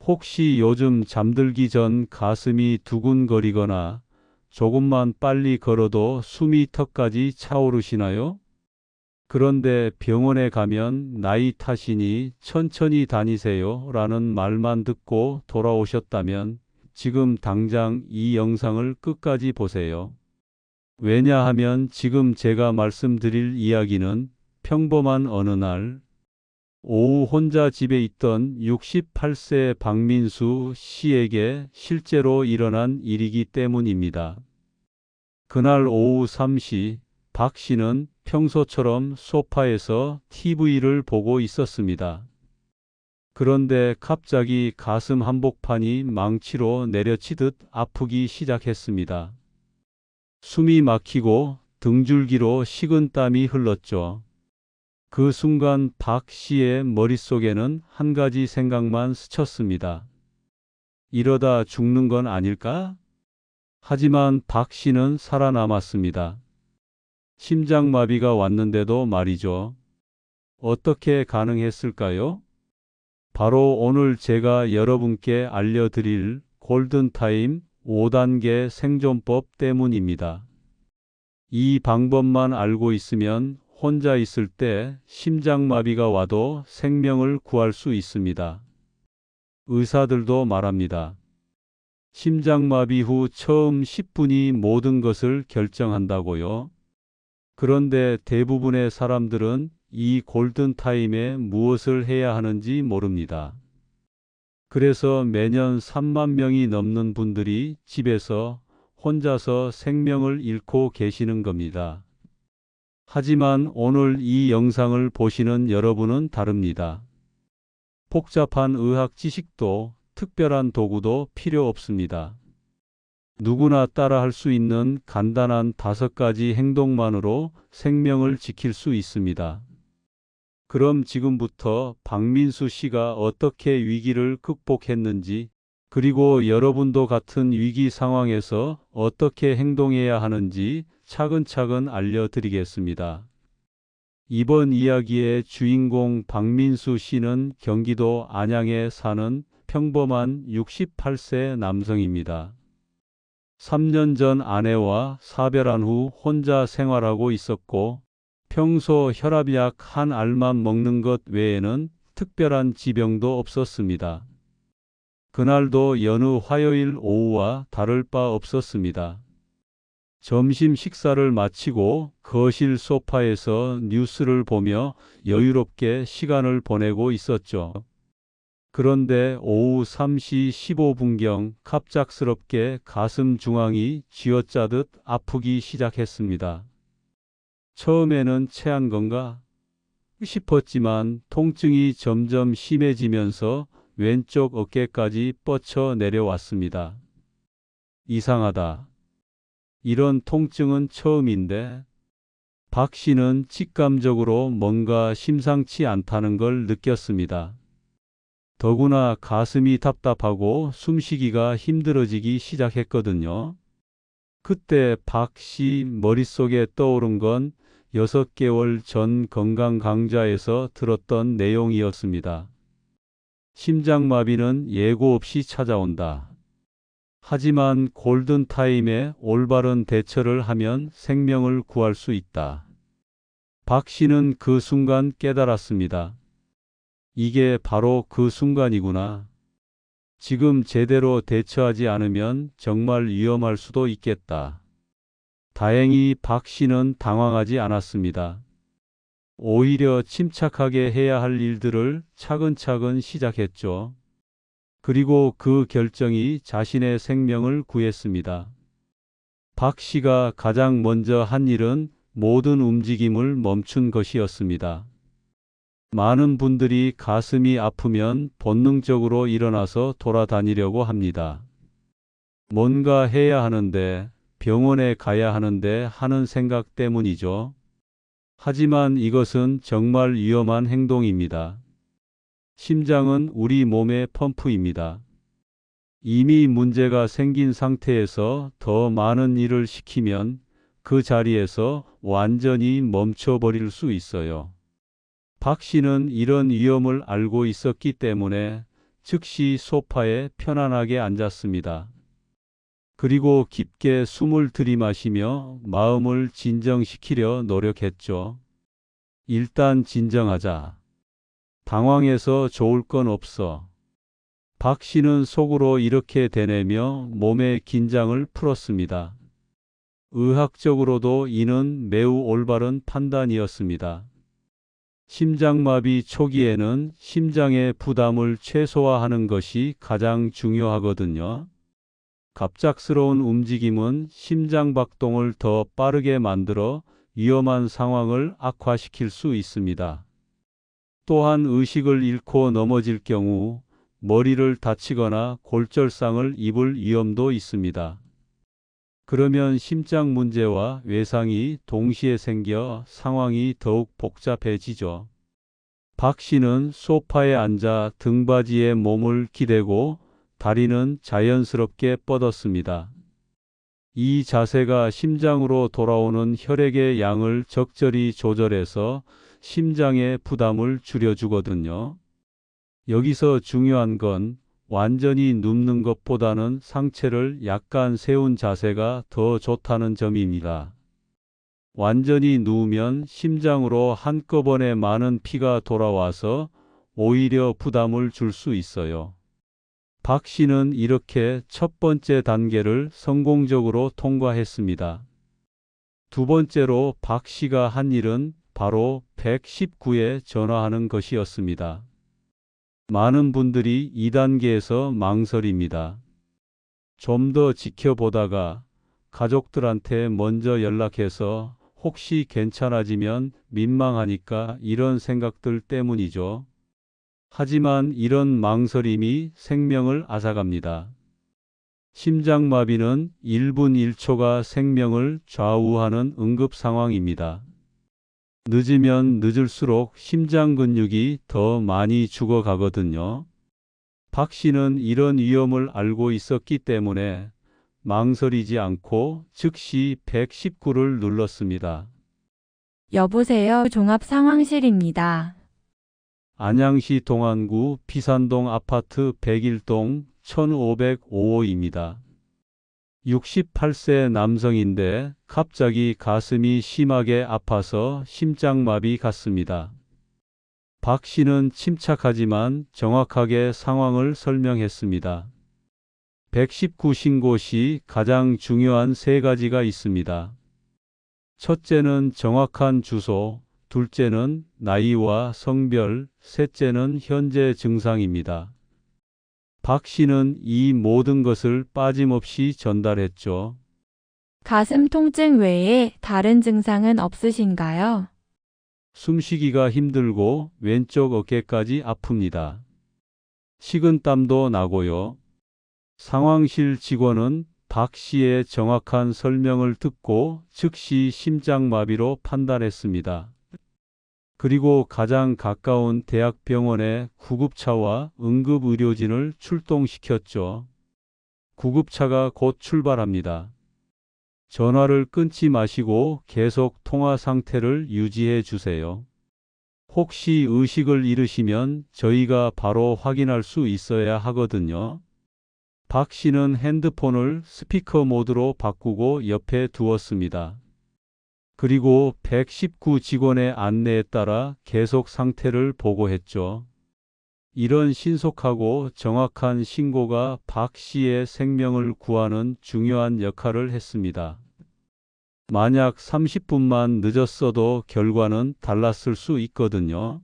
혹시 요즘 잠들기 전 가슴이 두근거리거나 조금만 빨리 걸어도 숨이 턱까지 차오르시나요? 그런데 병원에 가면 나이 탓이니 천천히 다니세요 라는 말만 듣고 돌아오셨다면 지금 당장 이 영상을 끝까지 보세요. 왜냐하면 지금 제가 말씀드릴 이야기는 평범한 어느 날 오후 혼자 집에 있던 68세 박민수 씨에게 실제로 일어난 일이기 때문입니다. 그날 오후 3시 박 씨는 평소처럼 소파에서 TV를 보고 있었습니다. 그런데 갑자기 가슴 한복판이 망치로 내려치듯 아프기 시작했습니다. 숨이 막히고 등줄기로 식은땀이 흘렀죠. 그 순간 박 씨의 머릿속에는 한 가지 생각만 스쳤습니다. 이러다 죽는 건 아닐까? 하지만 박 씨는 살아남았습니다. 심장마비가 왔는데도 말이죠. 어떻게 가능했을까요? 바로 오늘 제가 여러분께 알려드릴 골든타임 5단계 생존법 때문입니다. 이 방법만 알고 있으면 혼자 있을 때 심장마비가 와도 생명을 구할 수 있습니다. 의사들도 말합니다. 심장마비 후 처음 10분이 모든 것을 결정한다고요. 그런데 대부분의 사람들은 이 골든타임에 무엇을 해야 하는지 모릅니다. 그래서 매년 3만 명이 넘는 분들이 집에서 혼자서 생명을 잃고 계시는 겁니다. 하지만 오늘 이 영상을 보시는 여러분은 다릅니다. 복잡한 의학 지식도 특별한 도구도 필요 없습니다. 누구나 따라 할 수 있는 간단한 5가지 행동만으로 생명을 지킬 수 있습니다. 그럼 지금부터 박민수 씨가 어떻게 위기를 극복했는지, 그리고 여러분도 같은 위기 상황에서 어떻게 행동해야 하는지 차근차근 알려드리겠습니다. 이번 이야기의 주인공 박민수 씨는 경기도 안양에 사는 평범한 68세 남성입니다. 3년 전 아내와 사별한 후 혼자 생활하고 있었고 평소 혈압약 한 알만 먹는 것 외에는 특별한 지병도 없었습니다. 그날도 여느 화요일 오후와 다를 바 없었습니다. 점심 식사를 마치고 거실 소파에서 뉴스를 보며 여유롭게 시간을 보내고 있었죠. 그런데 오후 3시 15분경 갑작스럽게 가슴 중앙이 쥐어짜듯 아프기 시작했습니다. 처음에는 체한 건가 싶었지만 통증이 점점 심해지면서 왼쪽 어깨까지 뻗쳐 내려왔습니다. 이상하다. 이런 통증은 처음인데 박 씨는 직감적으로 뭔가 심상치 않다는 걸 느꼈습니다. 더구나 가슴이 답답하고 숨쉬기가 힘들어지기 시작했거든요. 그때 박 씨 머릿속에 떠오른 건 6개월 전 건강 강좌에서 들었던 내용이었습니다. 심장마비는 예고 없이 찾아온다. 하지만 골든타임에 올바른 대처를 하면 생명을 구할 수 있다. 박 씨는 그 순간 깨달았습니다. 이게 바로 그 순간이구나. 지금 제대로 대처하지 않으면 정말 위험할 수도 있겠다. 다행히 박 씨는 당황하지 않았습니다. 오히려 침착하게 해야 할 일들을 차근차근 시작했죠. 그리고 그 결정이 자신의 생명을 구했습니다. 박 씨가 가장 먼저 한 일은 모든 움직임을 멈춘 것이었습니다. 많은 분들이 가슴이 아프면 본능적으로 일어나서 돌아다니려고 합니다. 뭔가 해야 하는데, 병원에 가야 하는데 하는 생각 때문이죠. 하지만 이것은 정말 위험한 행동입니다. 심장은 우리 몸의 펌프입니다. 이미 문제가 생긴 상태에서 더 많은 일을 시키면 그 자리에서 완전히 멈춰버릴 수 있어요. 박 씨는 이런 위험을 알고 있었기 때문에 즉시 소파에 편안하게 앉았습니다. 그리고 깊게 숨을 들이마시며 마음을 진정시키려 노력했죠. 일단 진정하자. 당황해서 좋을 건 없어. 박 씨는 속으로 이렇게 되뇌며 몸의 긴장을 풀었습니다. 의학적으로도 이는 매우 올바른 판단이었습니다. 심장마비 초기에는 심장의 부담을 최소화하는 것이 가장 중요하거든요. 갑작스러운 움직임은 심장 박동을 더 빠르게 만들어 위험한 상황을 악화시킬 수 있습니다. 또한 의식을 잃고 넘어질 경우 머리를 다치거나 골절상을 입을 위험도 있습니다. 그러면 심장 문제와 외상이 동시에 생겨 상황이 더욱 복잡해지죠. 박 씨는 소파에 앉아 등받이에 몸을 기대고 다리는 자연스럽게 뻗었습니다. 이 자세가 심장으로 돌아오는 혈액의 양을 적절히 조절해서 심장의 부담을 줄여주거든요. 여기서 중요한 건 완전히 눕는 것보다는 상체를 약간 세운 자세가 더 좋다는 점입니다. 완전히 누우면 심장으로 한꺼번에 많은 피가 돌아와서 오히려 부담을 줄 수 있어요. 박 씨는 이렇게 첫 번째 단계를 성공적으로 통과했습니다. 두 번째로 박 씨가 한 일은 바로 119에 전화하는 것이었습니다. 많은 분들이 2단계에서 망설입니다. 좀 더 지켜보다가 가족들한테 먼저 연락해서 혹시 괜찮아지면 민망하니까 이런 생각들 때문이죠. 하지만 이런 망설임이 생명을 앗아갑니다. 심장마비는 1분 1초가 생명을 좌우하는 응급 상황입니다. 늦으면 늦을수록 심장 근육이 더 많이 죽어가거든요. 박 씨는 이런 위험을 알고 있었기 때문에 망설이지 않고 즉시 119를 눌렀습니다. 여보세요, 종합상황실입니다. 안양시 동안구 비산동 아파트 101동 1505호입니다. 68세 남성인데 갑자기 가슴이 심하게 아파서 심장마비 같습니다. 박 씨는 침착하지만 정확하게 상황을 설명했습니다. 119 신고 시 가장 중요한 세 가지가 있습니다. 첫째는 정확한 주소, 둘째는 나이와 성별, 셋째는 현재 증상입니다. 박 씨는 이 모든 것을 빠짐없이 전달했죠. 가슴 통증 외에 다른 증상은 없으신가요? 숨쉬기가 힘들고 왼쪽 어깨까지 아픕니다. 식은땀도 나고요. 상황실 직원은 박 씨의 정확한 설명을 듣고 즉시 심장마비로 판단했습니다. 그리고 가장 가까운 대학병원에 구급차와 응급의료진을 출동시켰죠. 구급차가 곧 출발합니다. 전화를 끊지 마시고 계속 통화 상태를 유지해 주세요. 혹시 의식을 잃으시면 저희가 바로 확인할 수 있어야 하거든요. 박 씨는 핸드폰을 스피커 모드로 바꾸고 옆에 두었습니다. 그리고 119 직원의 안내에 따라 계속 상태를 보고했죠. 이런 신속하고 정확한 신고가 박 씨의 생명을 구하는 중요한 역할을 했습니다. 만약 30분만 늦었어도 결과는 달랐을 수 있거든요.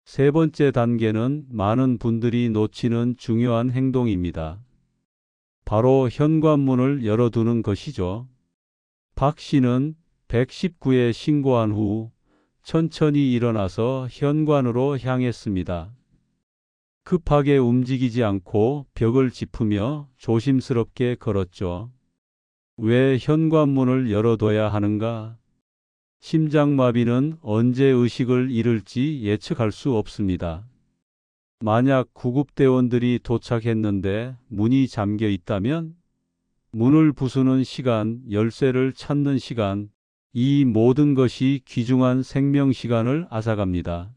세 번째 단계는 많은 분들이 놓치는 중요한 행동입니다. 바로 현관문을 열어두는 것이죠. 박 씨는 119에 신고한 후 천천히 일어나서 현관으로 향했습니다. 급하게 움직이지 않고 벽을 짚으며 조심스럽게 걸었죠. 왜 현관문을 열어둬야 하는가? 심장마비는 언제 의식을 잃을지 예측할 수 없습니다. 만약 구급대원들이 도착했는데 문이 잠겨 있다면 문을 부수는 시간, 열쇠를 찾는 시간, 이 모든 것이 귀중한 생명 시간을 앗아갑니다.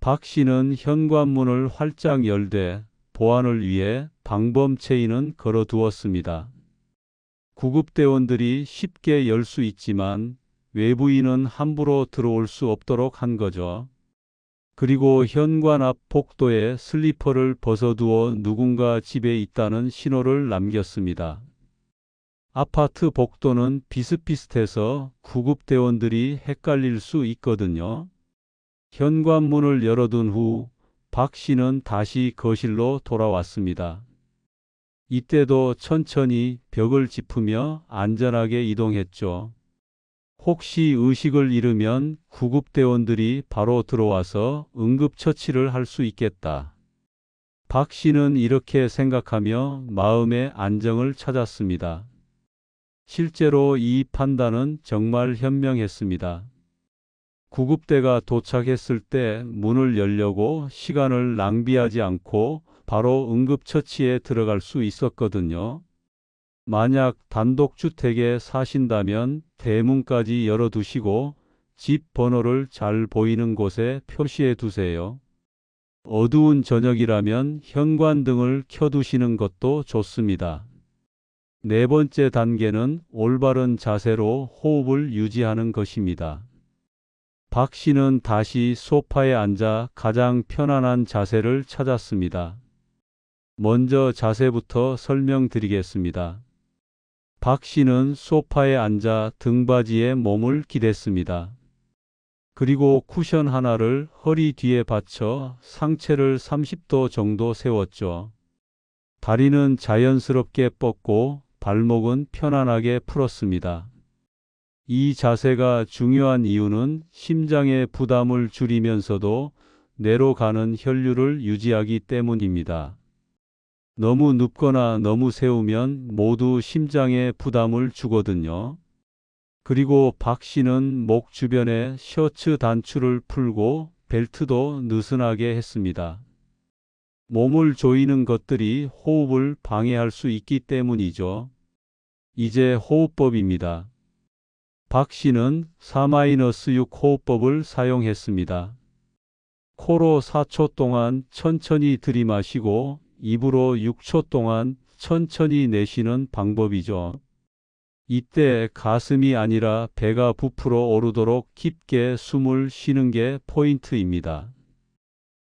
박 씨는 현관문을 활짝 열되 보안을 위해 방범체인은 걸어두었습니다. 구급대원들이 쉽게 열 수 있지만 외부인은 함부로 들어올 수 없도록 한 거죠. 그리고 현관 앞 복도에 슬리퍼를 벗어두어 누군가 집에 있다는 신호를 남겼습니다. 아파트 복도는 비슷비슷해서 구급대원들이 헷갈릴 수 있거든요. 현관문을 열어둔 후 박 씨는 다시 거실로 돌아왔습니다. 이때도 천천히 벽을 짚으며 안전하게 이동했죠. 혹시 의식을 잃으면 구급대원들이 바로 들어와서 응급처치를 할 수 있겠다. 박 씨는 이렇게 생각하며 마음의 안정을 찾았습니다. 실제로 이 판단은 정말 현명했습니다. 구급대가 도착했을 때 문을 열려고 시간을 낭비하지 않고 바로 응급처치에 들어갈 수 있었거든요. 만약 단독주택에 사신다면 대문까지 열어두시고 집 번호를 잘 보이는 곳에 표시해 두세요. 어두운 저녁이라면 현관등을 켜두시는 것도 좋습니다. 네 번째 단계는 올바른 자세로 호흡을 유지하는 것입니다. 박 씨는 다시 소파에 앉아 가장 편안한 자세를 찾았습니다. 먼저 자세부터 설명드리겠습니다. 박 씨는 소파에 앉아 등받이에 몸을 기댔습니다. 그리고 쿠션 하나를 허리 뒤에 받쳐 상체를 30도 정도 세웠죠. 다리는 자연스럽게 뻗고 발목은 편안하게 풀었습니다. 이 자세가 중요한 이유는 심장의 부담을 줄이면서도 뇌로 가는 혈류를 유지하기 때문입니다. 너무 눕거나 너무 세우면 모두 심장에 부담을 주거든요. 그리고 박 씨는 목 주변에 셔츠 단추를 풀고 벨트도 느슨하게 했습니다. 몸을 조이는 것들이 호흡을 방해할 수 있기 때문이죠. 이제 호흡법입니다. 박 씨는 4-6 호흡법을 사용했습니다. 코로 4초 동안 천천히 들이마시고 입으로 6초 동안 천천히 내쉬는 방법이죠. 이때 가슴이 아니라 배가 부풀어 오르도록 깊게 숨을 쉬는 게 포인트입니다.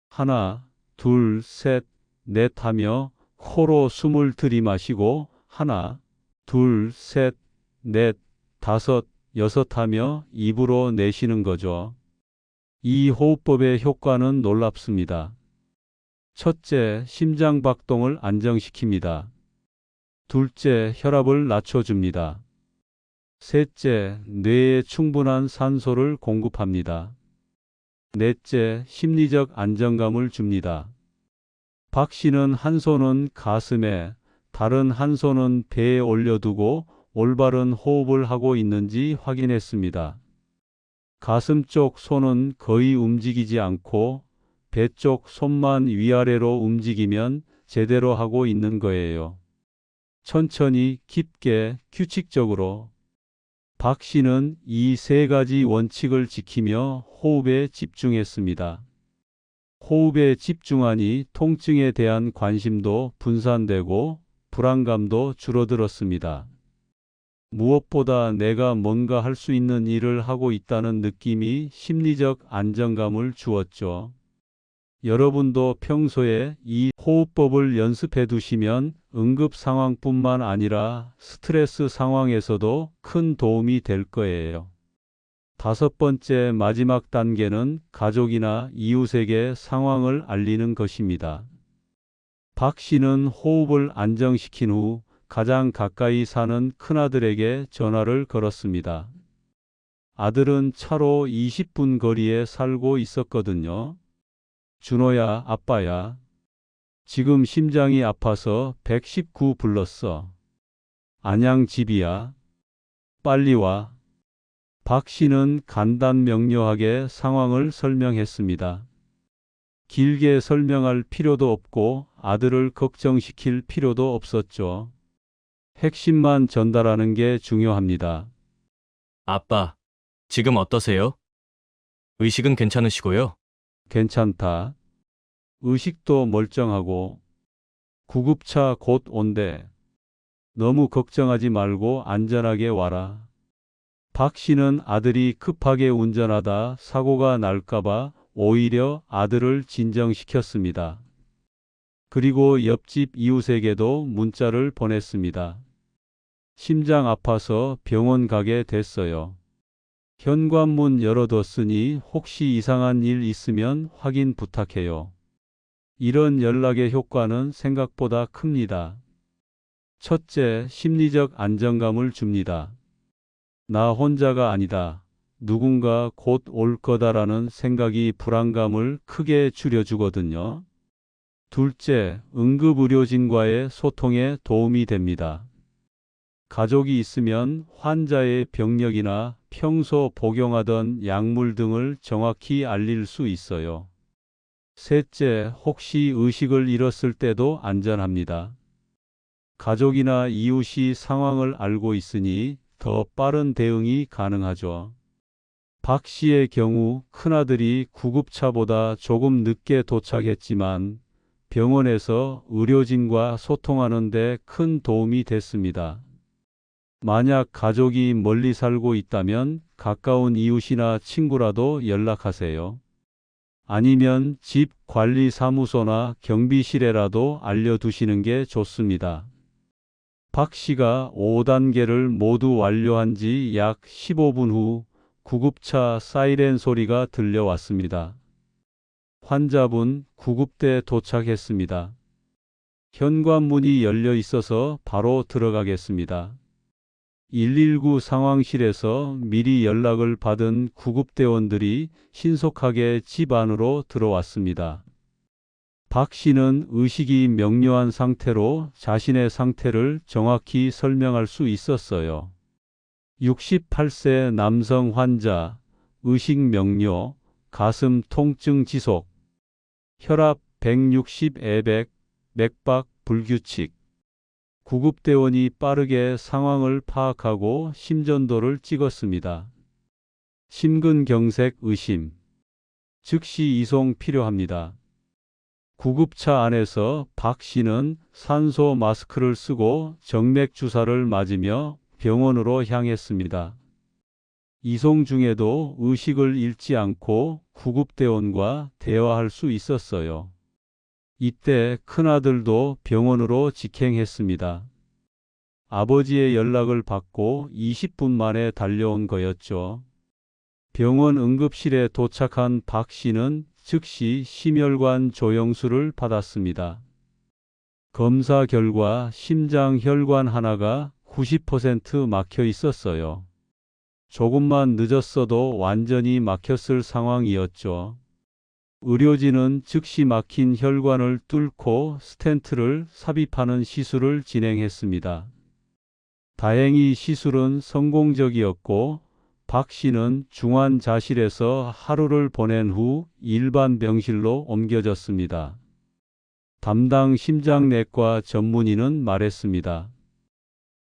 하나, 둘, 셋, 넷 하며 코로 숨을 들이마시고 하나, 둘, 셋, 넷, 다섯, 여섯 하며 입으로 내쉬는 거죠. 이 호흡법의 효과는 놀랍습니다. 첫째, 심장 박동을 안정시킵니다. 둘째, 혈압을 낮춰줍니다. 셋째, 뇌에 충분한 산소를 공급합니다. 넷째, 심리적 안정감을 줍니다. 박 씨는 한 손은 가슴에, 다른 한 손은 배에 올려두고 올바른 호흡을 하고 있는지 확인했습니다. 가슴 쪽 손은 거의 움직이지 않고 배 쪽 손만 위아래로 움직이면 제대로 하고 있는 거예요. 천천히, 깊게, 규칙적으로. 박 씨는 이 세 가지 원칙을 지키며 호흡에 집중했습니다. 호흡에 집중하니 통증에 대한 관심도 분산되고 불안감도 줄어들었습니다. 무엇보다 내가 뭔가 할 수 있는 일을 하고 있다는 느낌이 심리적 안정감을 주었죠. 여러분도 평소에 이 호흡법을 연습해 두시면 응급 상황뿐만 아니라 스트레스 상황에서도 큰 도움이 될 거예요. 다섯 번째 마지막 단계는 가족이나 이웃에게 상황을 알리는 것입니다. 박 씨는 호흡을 안정시킨 후 가장 가까이 사는 큰아들에게 전화를 걸었습니다. 아들은 차로 20분 거리에 살고 있었거든요. 준호야, 아빠야. 지금 심장이 아파서 119 불렀어. 안양 집이야. 빨리 와. 박 씨는 간단 명료하게 상황을 설명했습니다. 길게 설명할 필요도 없고 아들을 걱정시킬 필요도 없었죠. 핵심만 전달하는 게 중요합니다. 아빠, 지금 어떠세요? 의식은 괜찮으시고요? 괜찮다. 의식도 멀쩡하고 구급차 곧 온대. 너무 걱정하지 말고 안전하게 와라. 박 씨는 아들이 급하게 운전하다 사고가 날까봐 오히려 아들을 진정시켰습니다. 그리고 옆집 이웃에게도 문자를 보냈습니다. 심장 아파서 병원 가게 됐어요. 현관문 열어뒀으니 혹시 이상한 일 있으면 확인 부탁해요. 이런 연락의 효과는 생각보다 큽니다. 첫째, 심리적 안정감을 줍니다. 나 혼자가 아니다. 누군가 곧 올 거다라는 생각이 불안감을 크게 줄여주거든요. 둘째, 응급의료진과의 소통에 도움이 됩니다. 가족이 있으면 환자의 병력이나 평소 복용하던 약물 등을 정확히 알릴 수 있어요. 셋째, 혹시 의식을 잃었을 때도 안전합니다. 가족이나 이웃이 상황을 알고 있으니 더 빠른 대응이 가능하죠. 박 씨의 경우 큰아들이 구급차보다 조금 늦게 도착했지만 병원에서 의료진과 소통하는 데 큰 도움이 됐습니다. 만약 가족이 멀리 살고 있다면 가까운 이웃이나 친구라도 연락하세요. 아니면 집 관리사무소나 경비실에라도 알려두시는 게 좋습니다. 박 씨가 5단계를 모두 완료한 지 약 15분 후 구급차 사이렌 소리가 들려왔습니다. 환자분, 구급대 도착했습니다. 현관문이 열려 있어서 바로 들어가겠습니다. 119 상황실에서 미리 연락을 받은 구급대원들이 신속하게 집 안으로 들어왔습니다. 박 씨는 의식이 명료한 상태로 자신의 상태를 정확히 설명할 수 있었어요. 68세 남성 환자, 의식 명료, 가슴 통증 지속, 혈압 160/100, 맥박 불규칙. 구급대원이 빠르게 상황을 파악하고 심전도를 찍었습니다. 심근경색 의심. 즉시 이송 필요합니다. 구급차 안에서 박 씨는 산소 마스크를 쓰고 정맥 주사를 맞으며 병원으로 향했습니다. 이송 중에도 의식을 잃지 않고 구급대원과 대화할 수 있었어요. 이때 큰아들도 병원으로 직행했습니다. 아버지의 연락을 받고 20분 만에 달려온 거였죠. 병원 응급실에 도착한 박 씨는 즉시 심혈관 조영술을 받았습니다. 검사 결과 심장 혈관 하나가 90% 막혀 있었어요. 조금만 늦었어도 완전히 막혔을 상황이었죠. 의료진은 즉시 막힌 혈관을 뚫고 스텐트를 삽입하는 시술을 진행했습니다. 다행히 시술은 성공적이었고 박 씨는 중환자실에서 하루를 보낸 후 일반 병실로 옮겨졌습니다. 담당 심장내과 전문의는 말했습니다.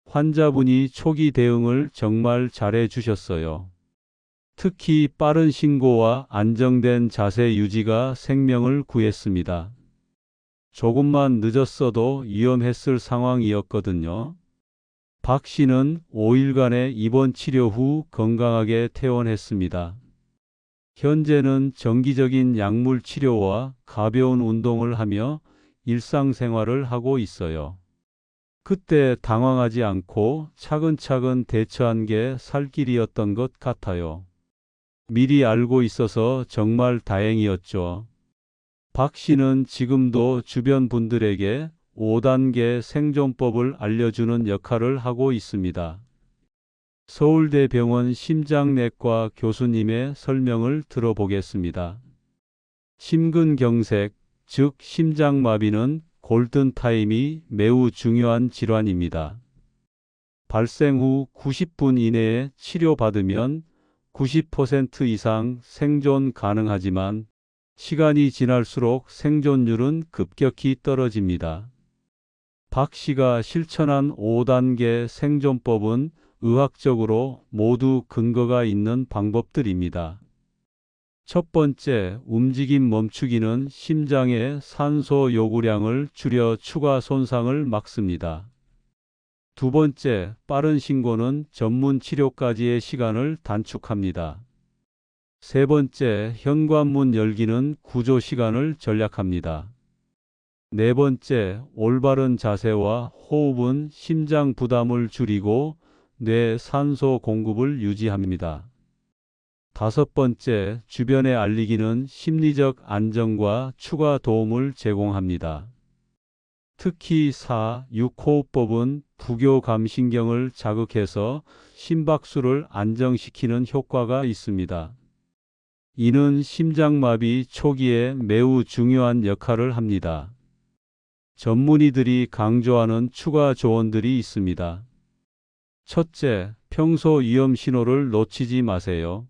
환자분이 초기 대응을 정말 잘해 주셨어요. 특히 빠른 신고와 안정된 자세 유지가 생명을 구했습니다. 조금만 늦었어도 위험했을 상황이었거든요. 박 씨는 5일간의 입원 치료 후 건강하게 퇴원했습니다. 현재는 정기적인 약물 치료와 가벼운 운동을 하며 일상생활을 하고 있어요. 그때 당황하지 않고 차근차근 대처한 게 살 길이었던 것 같아요. 미리 알고 있어서 정말 다행이었죠. 박 씨는 지금도 주변 분들에게 5단계 생존법을 알려주는 역할을 하고 있습니다. 서울대병원 심장내과 교수님의 설명을 들어보겠습니다. 심근경색, 즉 심장마비는 골든타임이 매우 중요한 질환입니다. 발생 후 90분 이내에 치료받으면 90% 이상 생존 가능하지만 시간이 지날수록 생존율은 급격히 떨어집니다. 박 씨가 실천한 5단계 생존법은 의학적으로 모두 근거가 있는 방법들입니다. 첫 번째, 움직임 멈추기는 심장의 산소 요구량을 줄여 추가 손상을 막습니다. 두 번째, 빠른 신고는 전문 치료까지의 시간을 단축합니다. 세 번째, 현관문 열기는 구조 시간을 절약합니다. 네 번째, 올바른 자세와 호흡은 심장 부담을 줄이고 뇌 산소 공급을 유지합니다. 다섯 번째, 주변에 알리기는 심리적 안정과 추가 도움을 제공합니다. 특히 4, 6호흡법은 부교감신경을 자극해서 심박수를 안정시키는 효과가 있습니다. 이는 심장마비 초기에 매우 중요한 역할을 합니다. 전문의들이 강조하는 추가 조언들이 있습니다. 첫째, 평소 위험 신호를 놓치지 마세요.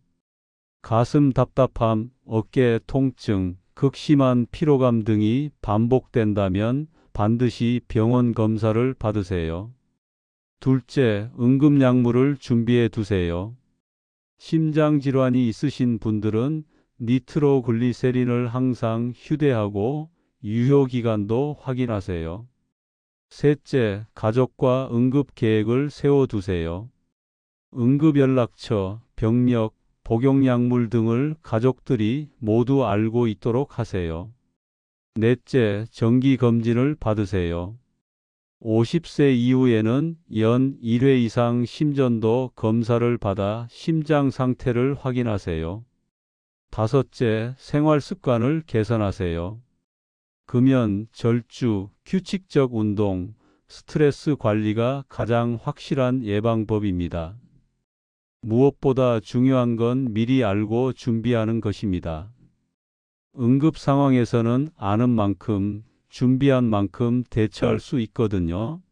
가슴 답답함, 어깨 통증, 극심한 피로감 등이 반복된다면 반드시 병원 검사를 받으세요. 둘째, 응급약물을 준비해 두세요. 심장질환이 있으신 분들은 니트로글리세린을 항상 휴대하고 유효기간도 확인하세요. 셋째, 가족과 응급 계획을 세워두세요. 응급연락처, 병력, 복용약물 등을 가족들이 모두 알고 있도록 하세요. 넷째, 정기검진을 받으세요. 50세 이후에는 연 1회 이상 심전도 검사를 받아 심장 상태를 확인하세요. 다섯째, 생활 습관을 개선하세요. 금연, 절주, 규칙적 운동, 스트레스 관리가 가장 확실한 예방법입니다. 무엇보다 중요한 건 미리 알고 준비하는 것입니다. 응급 상황에서는 아는 만큼, 준비한 만큼 대처할 수 있거든요.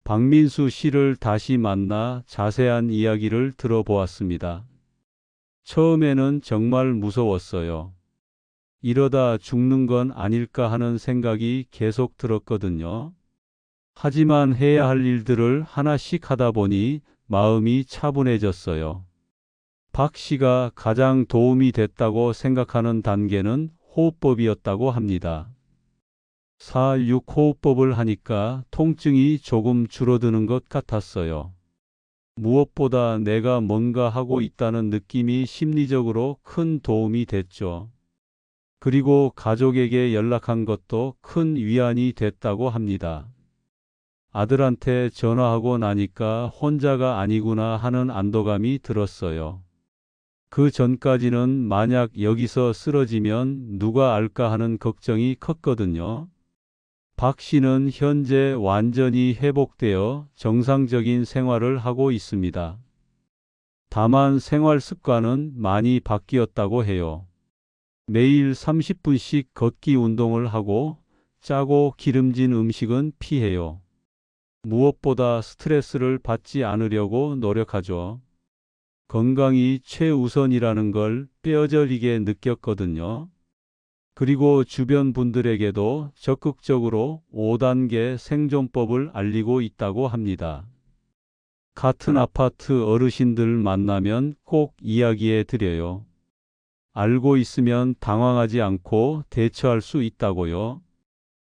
박민수 씨를 다시 만나 자세한 이야기를 들어보았습니다. 처음에는 정말 무서웠어요. 이러다 죽는 건 아닐까 하는 생각이 계속 들었거든요. 하지만 해야 할 일들을 하나씩 하다 보니 마음이 차분해졌어요. 박 씨가 가장 도움이 됐다고 생각하는 단계는 호흡법이었다고 합니다. 4-6 호흡법을 하니까 통증이 조금 줄어드는 것 같았어요. 무엇보다 내가 뭔가 하고 있다는 느낌이 심리적으로 큰 도움이 됐죠. 그리고 가족에게 연락한 것도 큰 위안이 됐다고 합니다. 아들한테 전화하고 나니까 혼자가 아니구나 하는 안도감이 들었어요. 그 전까지는 만약 여기서 쓰러지면 누가 알까 하는 걱정이 컸거든요. 박 씨는 현재 완전히 회복되어 정상적인 생활을 하고 있습니다. 다만 생활 습관은 많이 바뀌었다고 해요. 매일 30분씩 걷기 운동을 하고 짜고 기름진 음식은 피해요. 무엇보다 스트레스를 받지 않으려고 노력하죠. 건강이 최우선이라는 걸 뼈저리게 느꼈거든요. 그리고 주변 분들에게도 적극적으로 5단계 생존법을 알리고 있다고 합니다. 같은 아파트 어르신들 만나면 꼭 이야기해 드려요. 알고 있으면 당황하지 않고 대처할 수 있다고요.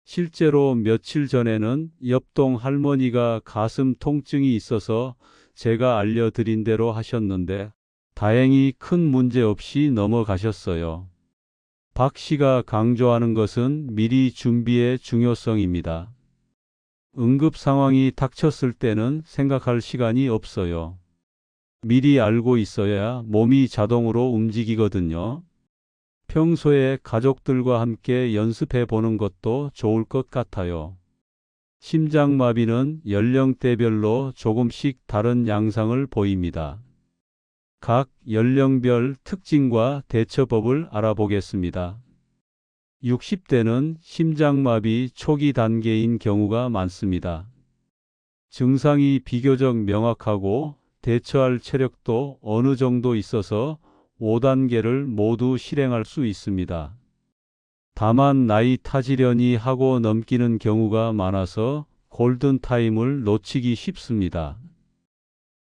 실제로 며칠 전에는 옆동 할머니가 가슴 통증이 있어서 제가 알려드린 대로 하셨는데 다행히 큰 문제 없이 넘어가셨어요. 박 씨가 강조하는 것은 미리 준비의 중요성입니다. 응급 상황이 닥쳤을 때는 생각할 시간이 없어요. 미리 알고 있어야 몸이 자동으로 움직이거든요. 평소에 가족들과 함께 연습해 보는 것도 좋을 것 같아요. 심장마비는 연령대별로 조금씩 다른 양상을 보입니다. 각 연령별 특징과 대처법을 알아보겠습니다. 60대는 심장마비 초기 단계인 경우가 많습니다. 증상이 비교적 명확하고 대처할 체력도 어느 정도 있어서 5단계를 모두 실행할 수 있습니다. 다만 나이 타지려니 하고 넘기는 경우가 많아서 골든타임을 놓치기 쉽습니다.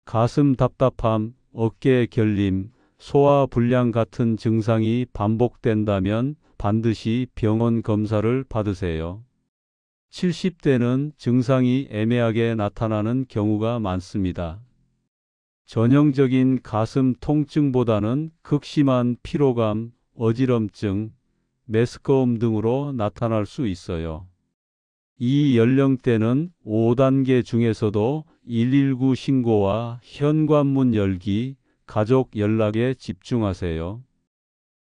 가슴 답답함, 어깨 결림, 소화불량 같은 증상이 반복된다면 반드시 병원 검사를 받으세요. 70대는 증상이 애매하게 나타나는 경우가 많습니다. 전형적인 가슴 통증보다는 극심한 피로감, 어지럼증, 메스꺼움 등으로 나타날 수 있어요. 이 연령대는 5단계 중에서도 119 신고와 현관문 열기, 가족 연락에 집중하세요.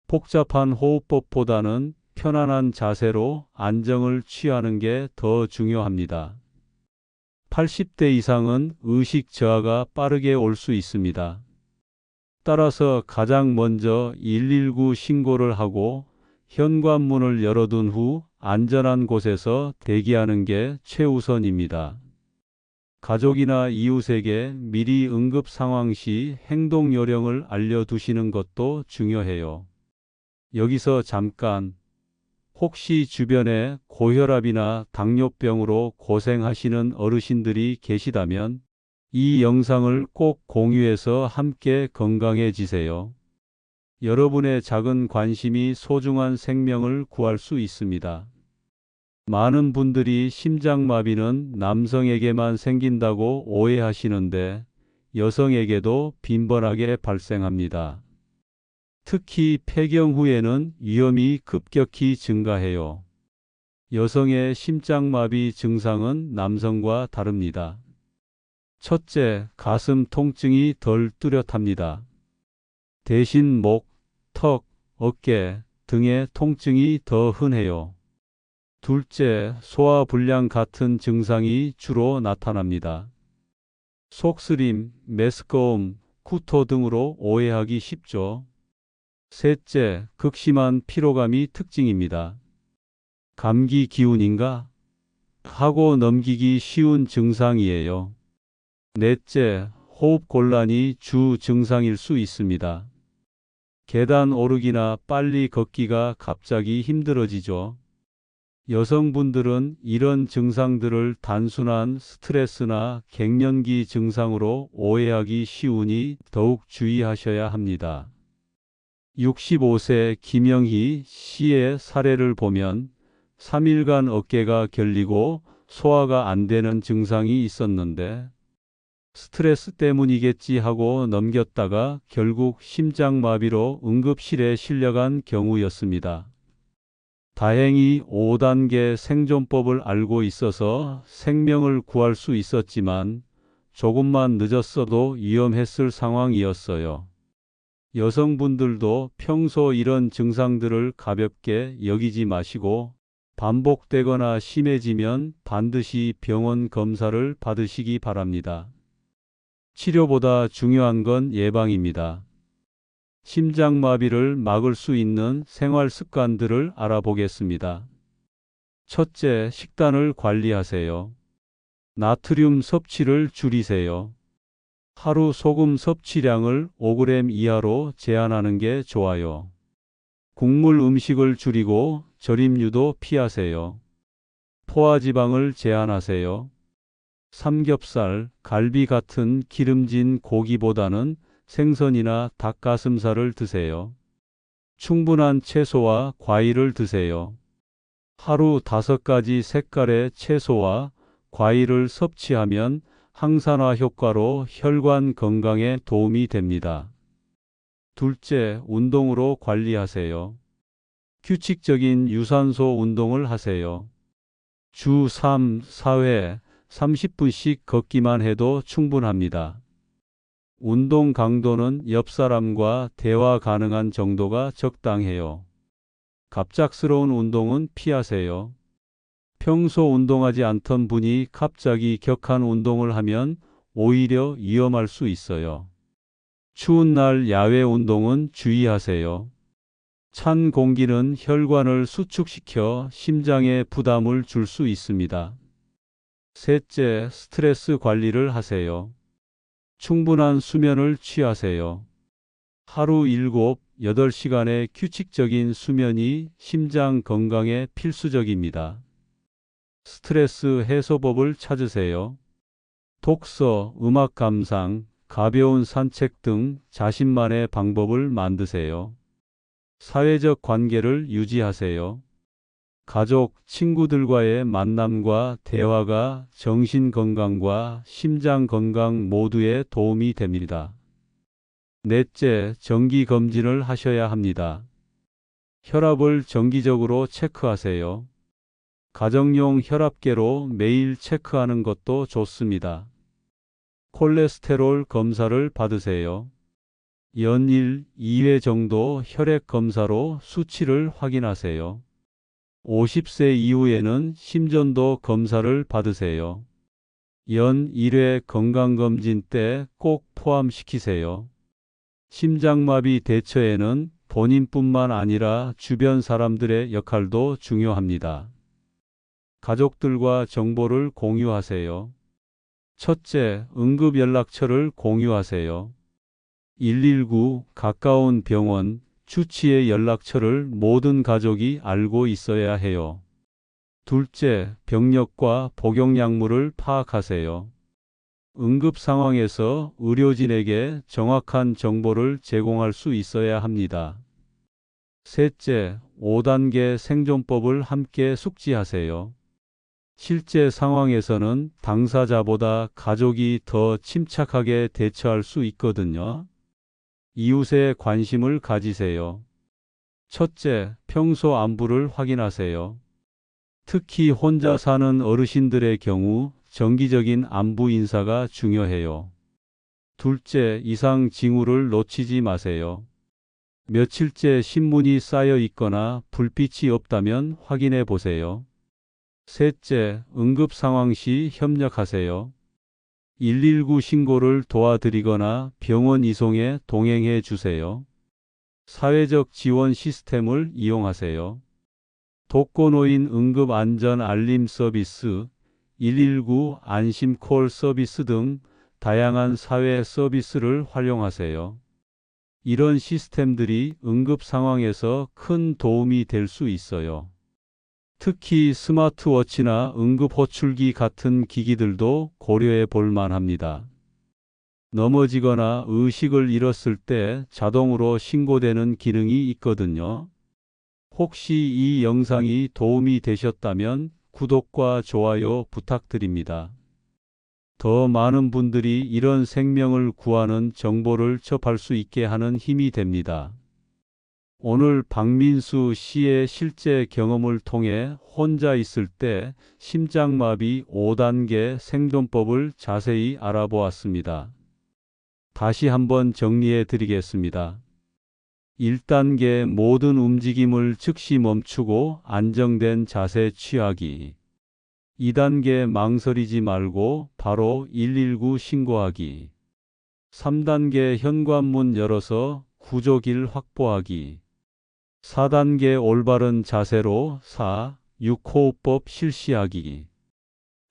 복잡한 호흡법보다는 편안한 자세로 안정을 취하는 게 더 중요합니다. 80대 이상은 의식 저하가 빠르게 올 수 있습니다. 따라서 가장 먼저 119 신고를 하고 현관문을 열어둔 후 안전한 곳에서 대기하는 게 최우선입니다. 가족이나 이웃에게 미리 응급 상황 시 행동 요령을 알려두시는 것도 중요해요. 여기서 잠깐, 혹시 주변에 고혈압이나 당뇨병으로 고생하시는 어르신들이 계시다면 이 영상을 꼭 공유해서 함께 건강해지세요. 여러분의 작은 관심이 소중한 생명을 구할 수 있습니다. 많은 분들이 심장마비는 남성에게만 생긴다고 오해하시는데 여성에게도 빈번하게 발생합니다. 특히 폐경 후에는 위험이 급격히 증가해요. 여성의 심장마비 증상은 남성과 다릅니다. 첫째, 가슴 통증이 덜 뚜렷합니다. 대신 목, 턱, 어깨 등의 통증이 더 흔해요. 둘째, 소화불량 같은 증상이 주로 나타납니다. 속쓰림, 메스꺼움, 구토 등으로 오해하기 쉽죠. 셋째, 극심한 피로감이 특징입니다. 감기 기운인가? 하고 넘기기 쉬운 증상이에요. 넷째, 호흡 곤란이 주 증상일 수 있습니다. 계단 오르기나 빨리 걷기가 갑자기 힘들어지죠. 여성분들은 이런 증상들을 단순한 스트레스나 갱년기 증상으로 오해하기 쉬우니 더욱 주의하셔야 합니다. 65세 김영희 씨의 사례를 보면 3일간 어깨가 결리고 소화가 안 되는 증상이 있었는데 스트레스 때문이겠지 하고 넘겼다가 결국 심장마비로 응급실에 실려간 경우였습니다. 다행히 5단계 생존법을 알고 있어서 생명을 구할 수 있었지만 조금만 늦었어도 위험했을 상황이었어요. 여성분들도 평소 이런 증상들을 가볍게 여기지 마시고 반복되거나 심해지면 반드시 병원 검사를 받으시기 바랍니다. 치료보다 중요한 건 예방입니다. 심장마비를 막을 수 있는 생활 습관들을 알아보겠습니다. 첫째, 식단을 관리하세요. 나트륨 섭취를 줄이세요. 하루 소금 섭취량을 5g 이하로 제한하는 게 좋아요. 국물 음식을 줄이고 절임류도 피하세요. 포화지방을 제한하세요. 삼겹살, 갈비 같은 기름진 고기보다는 생선이나 닭가슴살을 드세요. 충분한 채소와 과일을 드세요. 하루 5가지 색깔의 채소와 과일을 섭취하면 항산화 효과로 혈관 건강에 도움이 됩니다. 둘째, 운동으로 관리하세요. 규칙적인 유산소 운동을 하세요. 주 3, 4회 30분씩 걷기만 해도 충분합니다. 운동 강도는 옆 사람과 대화 가능한 정도가 적당해요. 갑작스러운 운동은 피하세요. 평소 운동하지 않던 분이 갑자기 격한 운동을 하면 오히려 위험할 수 있어요. 추운 날 야외 운동은 주의하세요. 찬 공기는 혈관을 수축시켜 심장에 부담을 줄 수 있습니다. 셋째, 스트레스 관리를 하세요. 충분한 수면을 취하세요. 하루 7, 8시간의 규칙적인 수면이 심장 건강에 필수적입니다. 스트레스 해소법을 찾으세요. 독서, 음악 감상, 가벼운 산책 등 자신만의 방법을 만드세요. 사회적 관계를 유지하세요. 가족, 친구들과의 만남과 대화가 정신 건강과 심장 건강 모두에 도움이 됩니다. 넷째, 정기 검진을 하셔야 합니다. 혈압을 정기적으로 체크하세요. 가정용 혈압계로 매일 체크하는 것도 좋습니다. 콜레스테롤 검사를 받으세요. 연일 2회 정도 혈액 검사로 수치를 확인하세요. 50세 이후에는 심전도 검사를 받으세요. 연 1회 건강검진 때 꼭 포함시키세요. 심장마비 대처에는 본인뿐만 아니라 주변 사람들의 역할도 중요합니다. 가족들과 정보를 공유하세요. 첫째, 응급연락처를 공유하세요. 119, 가까운 병원, 주치의 연락처를 모든 가족이 알고 있어야 해요. 둘째, 병력과 복용약물을 파악하세요. 응급 상황에서 의료진에게 정확한 정보를 제공할 수 있어야 합니다. 셋째, 5단계 생존법을 함께 숙지하세요. 실제 상황에서는 당사자보다 가족이 더 침착하게 대처할 수 있거든요. 이웃에 관심을 가지세요. 첫째, 평소 안부를 확인하세요. 특히 혼자 사는 어르신들의 경우 정기적인 안부 인사가 중요해요. 둘째, 이상 징후를 놓치지 마세요. 며칠째 신문이 쌓여 있거나 불빛이 없다면 확인해 보세요. 셋째, 응급 상황 시 협력하세요. 119 신고를 도와드리거나 병원 이송에 동행해 주세요. 사회적 지원 시스템을 이용하세요. 독거노인 응급 안전 알림 서비스, 119 안심콜 서비스 등 다양한 사회 서비스를 활용하세요. 이런 시스템들이 응급 상황에서 큰 도움이 될 수 있어요. 특히 스마트워치나 응급호출기 같은 기기들도 고려해 볼 만합니다. 넘어지거나 의식을 잃었을 때 자동으로 신고되는 기능이 있거든요. 혹시 이 영상이 도움이 되셨다면 구독과 좋아요 부탁드립니다. 더 많은 분들이 이런 생명을 구하는 정보를 접할 수 있게 하는 힘이 됩니다. 오늘 박민수 씨의 실제 경험을 통해 혼자 있을 때 심장마비 5단계 생존법을 자세히 알아보았습니다. 다시 한번 정리해 드리겠습니다. 1단계 모든 움직임을 즉시 멈추고 안정된 자세 취하기. 2단계 망설이지 말고 바로 119 신고하기. 3단계 현관문 열어서 구조길 확보하기. 4단계 올바른 자세로 4, 6호흡법 실시하기.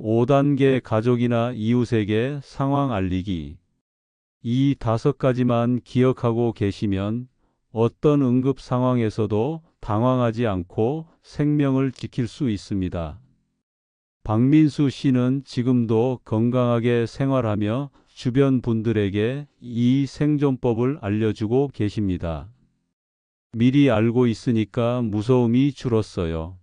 5단계 가족이나 이웃에게 상황 알리기. 이 5가지만 기억하고 계시면 어떤 응급 상황에서도 당황하지 않고 생명을 지킬 수 있습니다. 박민수 씨는 지금도 건강하게 생활하며 주변 분들에게 이 생존법을 알려주고 계십니다. 미리 알고 있으니까 무서움이 줄었어요.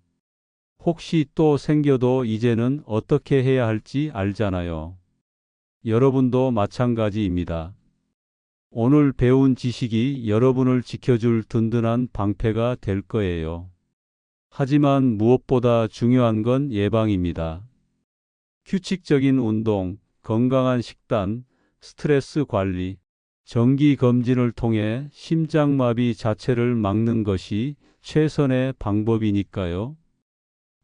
혹시 또 생겨도 이제는 어떻게 해야 할지 알잖아요. 여러분도 마찬가지입니다. 오늘 배운 지식이 여러분을 지켜줄 든든한 방패가 될 거예요. 하지만 무엇보다 중요한 건 예방입니다. 규칙적인 운동, 건강한 식단, 스트레스 관리, 정기 검진을 통해 심장마비 자체를 막는 것이 최선의 방법이니까요.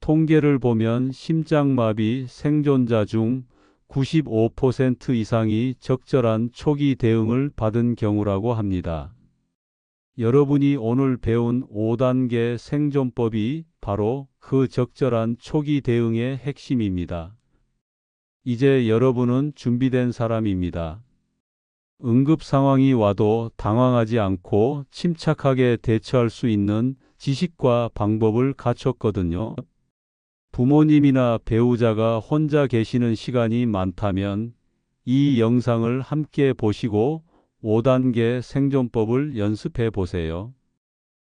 통계를 보면 심장마비 생존자 중 95% 이상이 적절한 초기 대응을 받은 경우라고 합니다. 여러분이 오늘 배운 5단계 생존법이 바로 그 적절한 초기 대응의 핵심입니다. 이제 여러분은 준비된 사람입니다. 응급 상황이 와도 당황하지 않고 침착하게 대처할 수 있는 지식과 방법을 갖췄거든요. 부모님이나 배우자가 혼자 계시는 시간이 많다면 이 영상을 함께 보시고 5단계 생존법을 연습해 보세요.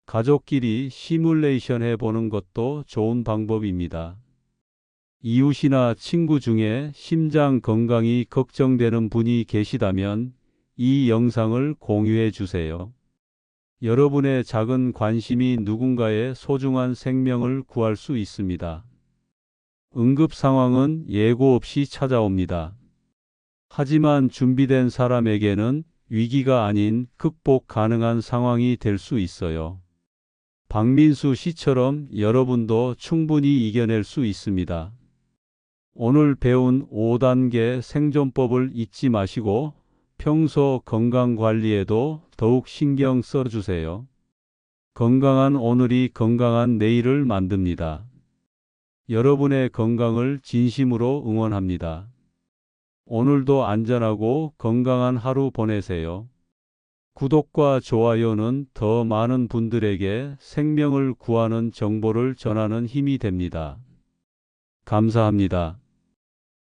가족끼리 시뮬레이션 해 보는 것도 좋은 방법입니다. 이웃이나 친구 중에 심장 건강이 걱정되는 분이 계시다면 이 영상을 공유해 주세요. 여러분의 작은 관심이 누군가의 소중한 생명을 구할 수 있습니다. 응급 상황은 예고 없이 찾아옵니다. 하지만 준비된 사람에게는 위기가 아닌 극복 가능한 상황이 될 수 있어요. 박민수 씨처럼 여러분도 충분히 이겨낼 수 있습니다. 오늘 배운 5단계 생존법을 잊지 마시고 평소 건강 관리에도 더욱 신경 써주세요. 건강한 오늘이 건강한 내일을 만듭니다. 여러분의 건강을 진심으로 응원합니다. 오늘도 안전하고 건강한 하루 보내세요. 구독과 좋아요는 더 많은 분들에게 생명을 구하는 정보를 전하는 힘이 됩니다. 감사합니다.